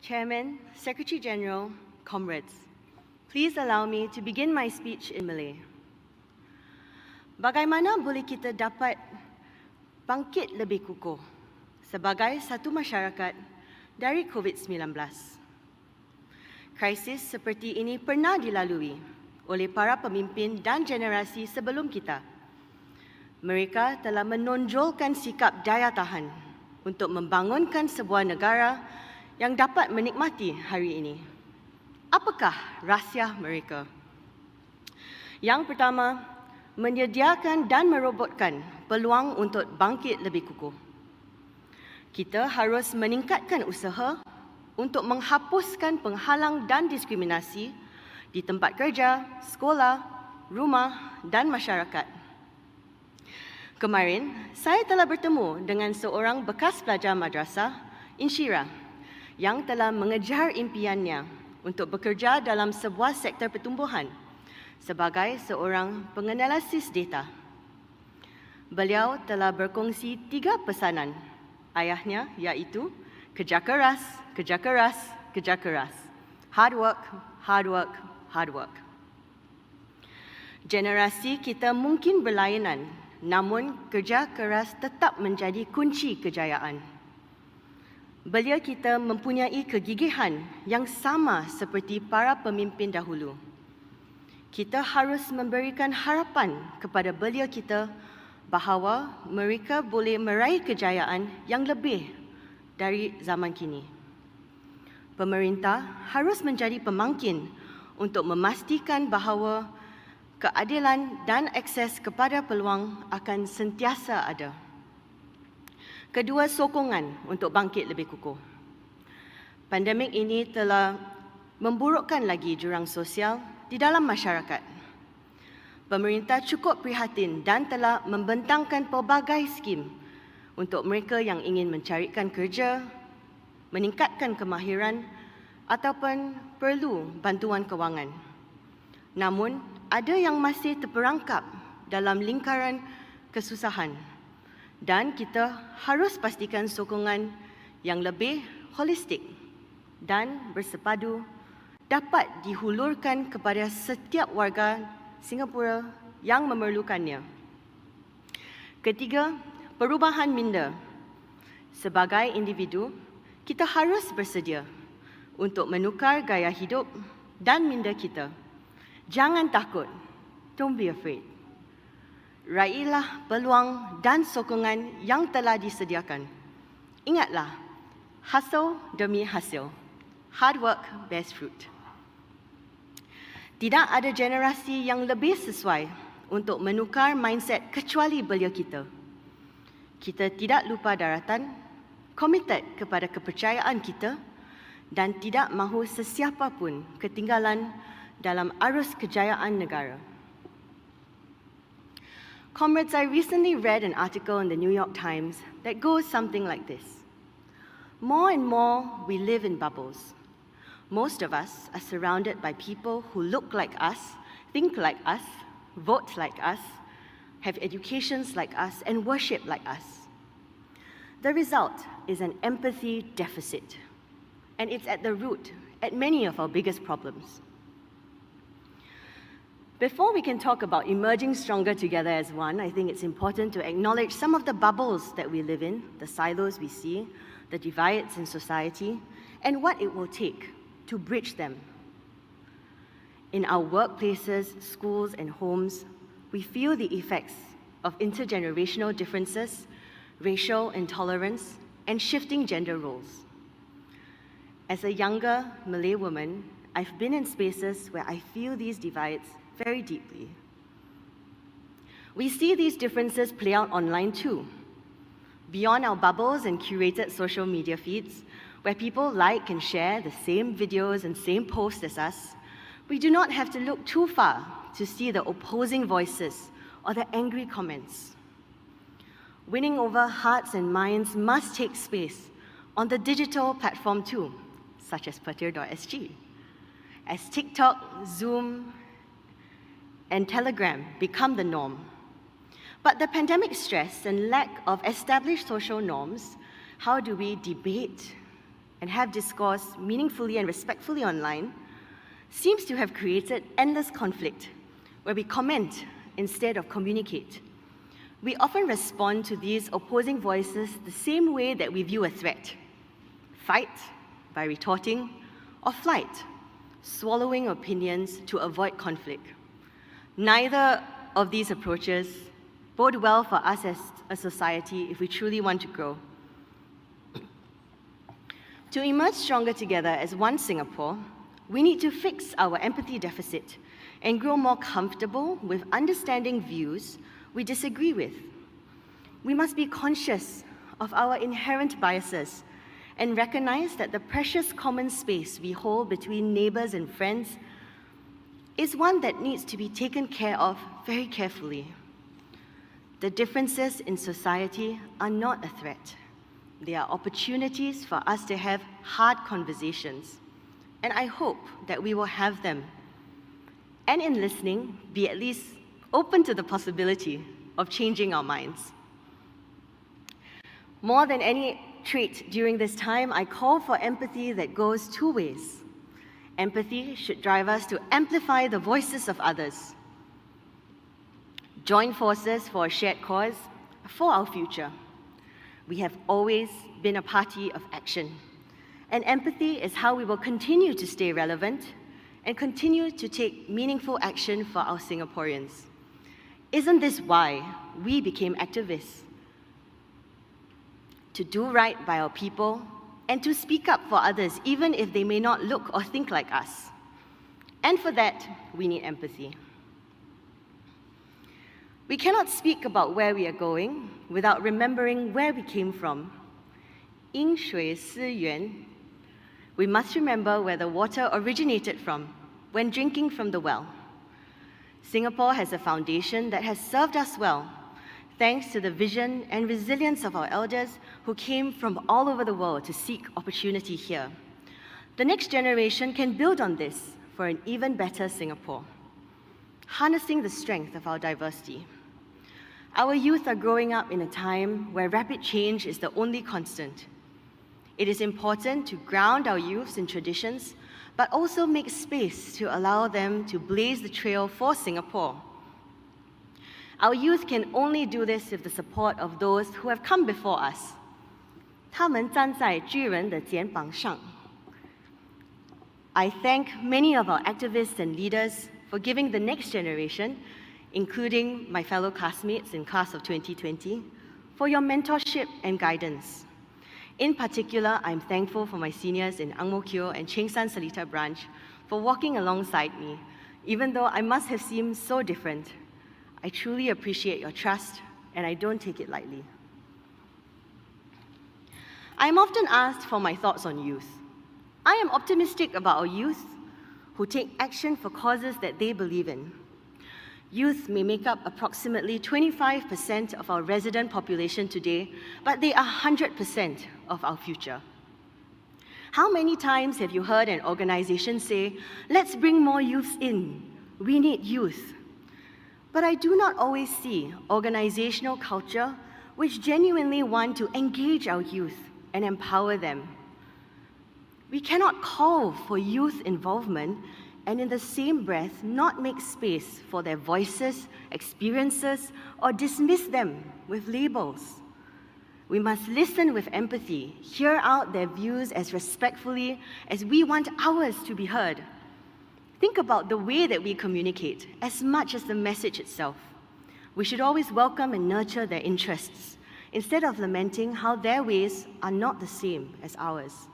Chairman, Secretary General, comrades, please allow me to begin my speech in Malay. Bagaimana boleh kita dapat bangkit lebih kukuh sebagai satu masyarakat dari COVID-19? Krisis seperti ini pernah dilalui oleh para pemimpin dan generasi sebelum kita. Mereka telah menonjolkan sikap daya tahan untuk membangunkan sebuah negara yang dapat menikmati hari ini. Apakah rahsia mereka? Yang pertama, menyediakan dan merobotkan peluang untuk bangkit lebih kukuh. Kita harus meningkatkan usaha untuk menghapuskan penghalang dan diskriminasi di tempat kerja, sekolah, rumah dan masyarakat. Kemarin, saya telah bertemu dengan seorang bekas pelajar madrasah, Insyirah, yang telah mengejar impiannya untuk bekerja dalam sebuah sektor pertumbuhan sebagai seorang penganalisis data. Beliau telah berkongsi 3 pesanan ayahnya, iaitu kerja keras, kerja keras, kerja keras. Hard work, hard work, hard work. Generasi kita mungkin berlainan, namun kerja keras tetap menjadi kunci kejayaan. Belia kita mempunyai kegigihan yang sama seperti para pemimpin dahulu. Kita harus memberikan harapan kepada belia kita bahawa mereka boleh meraih kejayaan yang lebih dari zaman kini. Pemerintah harus menjadi pemangkin untuk memastikan bahawa keadilan dan akses kepada peluang akan sentiasa ada. Kedua, sokongan untuk bangkit lebih kukuh. Pandemik ini telah memburukkan lagi jurang sosial di dalam masyarakat. Pemerintah cukup prihatin dan telah membentangkan pelbagai skim untuk mereka yang ingin mencarikan kerja, meningkatkan kemahiran ataupun perlu bantuan kewangan. Namun, ada yang masih terperangkap dalam lingkaran kesusahan. Dan kita harus pastikan sokongan yang lebih holistik dan bersepadu dapat dihulurkan kepada setiap warga Singapura yang memerlukannya. Ketiga, perubahan minda. Sebagai individu, kita harus bersedia untuk menukar gaya hidup dan minda kita. Jangan takut. Don't be afraid. Raihlah peluang dan sokongan yang telah disediakan. Ingatlah, hustle demi hasil. Hard work bears fruit. Tidak ada generasi yang lebih sesuai untuk menukar mindset kecuali belia kita. Kita tidak lupa daratan, komited kepada kepercayaan kita dan tidak mahu sesiapa pun ketinggalan dalam arus kejayaan negara. Comrades, I recently read an article in the New York Times that goes something like this. More and more, we live in bubbles. Most of us are surrounded by people who look like us, think like us, vote like us, have educations like us, and worship like us. The result is an empathy deficit, and it's at the root at many of our biggest problems. Before we can talk about emerging stronger together as one, I think it's important to acknowledge some of the bubbles that we live in, the silos we see, the divides in society, and what it will take to bridge them. In our workplaces, schools, and homes, we feel the effects of intergenerational differences, racial intolerance, and shifting gender roles. As a younger Malay woman, I've been in spaces where I feel these divides very deeply. We see these differences play out online too. Beyond our bubbles and curated social media feeds, where people like and share the same videos and same posts as us, we do not have to look too far to see the opposing voices or the angry comments. Winning over hearts and minds must take space on the digital platform too, such as Petir.sg. As TikTok, Zoom, and Telegram become the norm. But the pandemic stress and lack of established social norms, how do we debate, and have discourse meaningfully and respectfully online seems to have created endless conflict, where we comment instead of communicate. We often respond to these opposing voices the same way that we view a threat: fight by retorting, or flight, swallowing opinions to avoid conflict. Neither of these approaches bode well for us as a society if we truly want to grow. To emerge stronger together as one Singapore, we need to fix our empathy deficit and grow more comfortable with understanding views we disagree with. We must be conscious of our inherent biases and recognize that the precious common space we hold between neighbors and friends is one that needs to be taken care of very carefully. The differences in society are not a threat. They are opportunities for us to have hard conversations, and I hope that we will have them. And in listening, be at least open to the possibility of changing our minds. More than any trait during this time, I call for empathy that goes two ways. Empathy should drive us to amplify the voices of others, join forces for a shared cause, for our future. We have always been a party of action, and empathy is how we will continue to stay relevant and continue to take meaningful action for our Singaporeans. Isn't this why we became activists? To do right by our people and to speak up for others, even if they may not look or think like us. And for that, we need empathy. We cannot speak about where we are going without remembering where we came from. 饮水思源. We must remember where the water originated from when drinking from the well. Singapore has a foundation that has served us well, thanks to the vision and resilience of our elders who came from all over the world to seek opportunity here. The next generation can build on this for an even better Singapore, harnessing the strength of our diversity. Our youth are growing up in a time where rapid change is the only constant. It is important to ground our youths in traditions, but also make space to allow them to blaze the trail for Singapore. Our youth can only do this with the support of those who have come before us. 他们站在巨人的肩膀上. I thank many of our activists and leaders for giving the next generation, including my fellow classmates in class of 2020, for your mentorship and guidance. In particular, I'm thankful for my seniors in Ang Mo Kio and Chengshan Seletar branch for walking alongside me, even though I must have seemed so different. I truly appreciate your trust, and I don't take it lightly. I am often asked for my thoughts on youth. I am optimistic about our youth who take action for causes that they believe in. Youth may make up approximately 25% of our resident population today, but they are 100% of our future. How many times have you heard an organization say, "Let's bring more youths in. We need youth." But I do not always see organizational culture which genuinely want to engage our youth and empower them. We cannot call for youth involvement and in the same breath not make space for their voices, experiences, or dismiss them with labels. We must listen with empathy, hear out their views as respectfully as we want ours to be heard. Think about the way that we communicate as much as the message itself. We should always welcome and nurture their interests instead of lamenting how their ways are not the same as ours.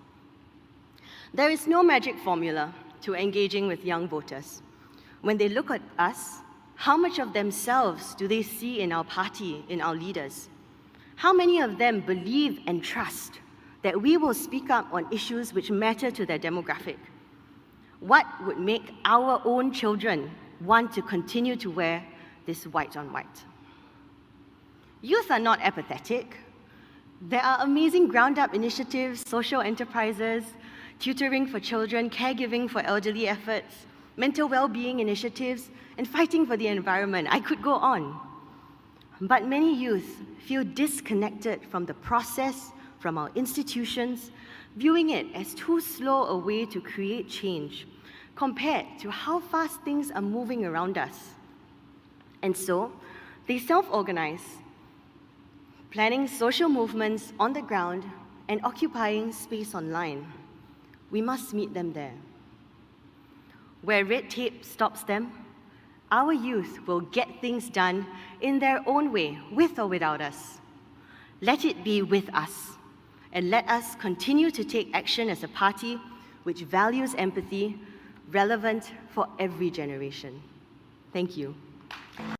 There is no magic formula to engaging with young voters. When they look at us, how much of themselves do they see in our party, in our leaders? How many of them believe and trust that we will speak up on issues which matter to their demographic? What would make our own children want to continue to wear this white on white? Youth are not apathetic. There are amazing ground-up initiatives, social enterprises, tutoring for children, caregiving for elderly efforts, mental well-being initiatives, and fighting for the environment. I could go on. But many youth feel disconnected from the process, from our institutions, viewing it as too slow a way to create change compared to how fast things are moving around us. And so, they self-organize, planning social movements on the ground and occupying space online. We must meet them there. Where red tape stops them, our youth will get things done in their own way, with or without us. Let it be with us, and let us continue to take action as a party which values empathy, relevant for every generation. Thank you.